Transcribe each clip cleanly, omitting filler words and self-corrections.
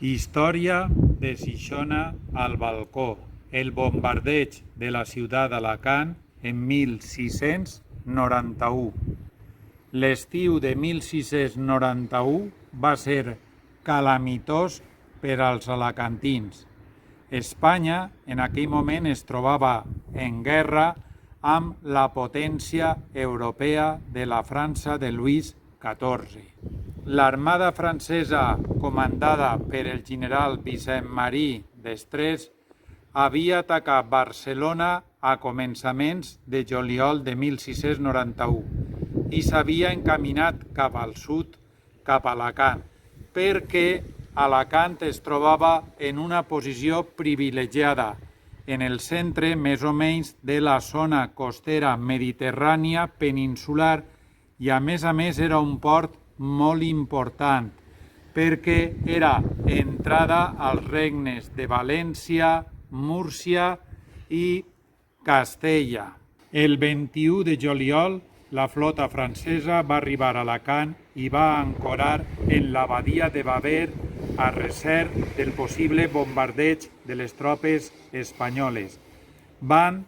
Història de Xixona al balcó. El bombardeig de la ciutat d'Alacant en 1691. L'estiu de 1691 va ser calamitós per als alacantins. Espanya en aquell moment es trobava en guerra amb la potència europea de la França de Lluís XIV. L'armada francesa, comandada per el general Vicent-Marie d'Estrès, havia atacat Barcelona a començaments de juliol de 1691 i s'havia encaminat cap al sud, cap a Alacant, perquè Alacant es trobava en una posició privilegiada, en el centre més o menys de la zona costera mediterrània peninsular i a més era un port molt important perquè era entrada als regnes de València, Múrcia i Castella. El 21 de juliol la flota francesa va arribar a Alacant i va ancorar en la badia de Baver a recer del possible bombardeig de les tropes espanyoles. Van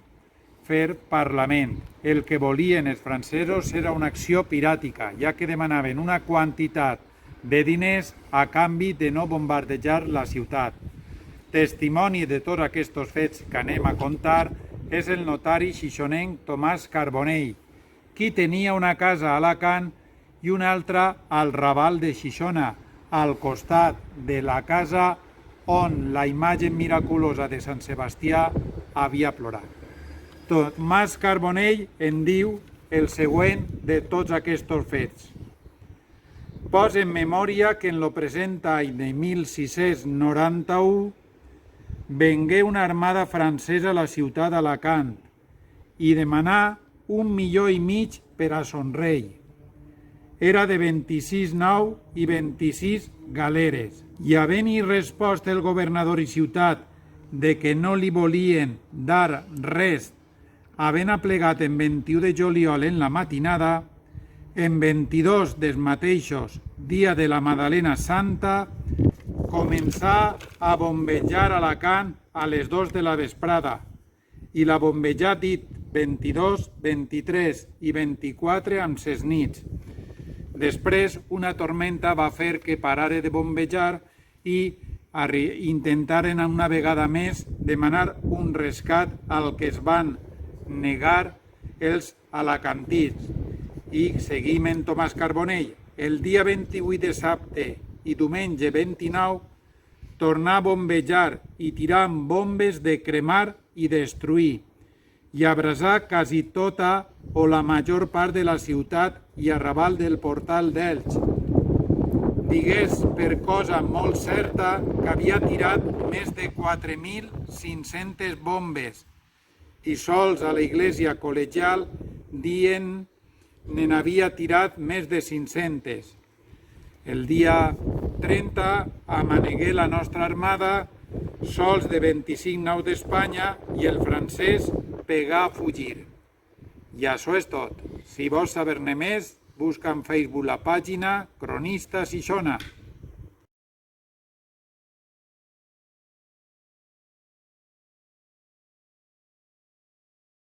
fer parlament. El que volien els francesos era una acció piràtica, ja que demanaven una quantitat de diners a canvi de no bombardejar la ciutat. Testimoni de tots aquests fets que anem a contar és el notari xixonenc Tomàs Carbonell, qui tenia una casa a Alacant i una altra al Raval de Xixona, al costat de la casa on la imatge miraculosa de Sant Sebastià havia plorat. Tomàs Carbonell en diu el següent de tots aquests fets. Posa en memòria que en lo present any de 1691 vengué una armada francesa a la ciutat d'Alacant i demanà 1,5 milions per a son rei. Era de 26 naus i 26 galeres. I havent-hi respost el governador i ciutat de que no li volien dar res, havent aplegat en 21 de juliol en la matinada, en 22 dels mateixos, dia de la Madalena Santa, començà a bombejar Alacant a les 2 de la vesprada i la bombejà dit 22, 23 i 24 amb ses nits. Després, una tormenta va fer que parara de bombejar i intentaren una vegada més demanar un rescat al que es van negar els alacantins. I seguim en Tomàs Carbonell. El dia 28 de dissabte i diumenge 29 tornar a bombejar i tirar amb bombes de cremar i destruir i abrasar quasi tota o la major part de la ciutat i arrabal del portal d'Elx. Digués per cosa molt certa que havia tirat més de 4.500 bombes i sols a la iglesia col·legial dient n'en havia tirat més de 500. El dia 30 amanegué la nostra armada sols de 25 naus d'Espanya i el francès pegà a fugir. I això és tot. Si vols saber-ne més, busca en Facebook la pàgina Cronista Xixona.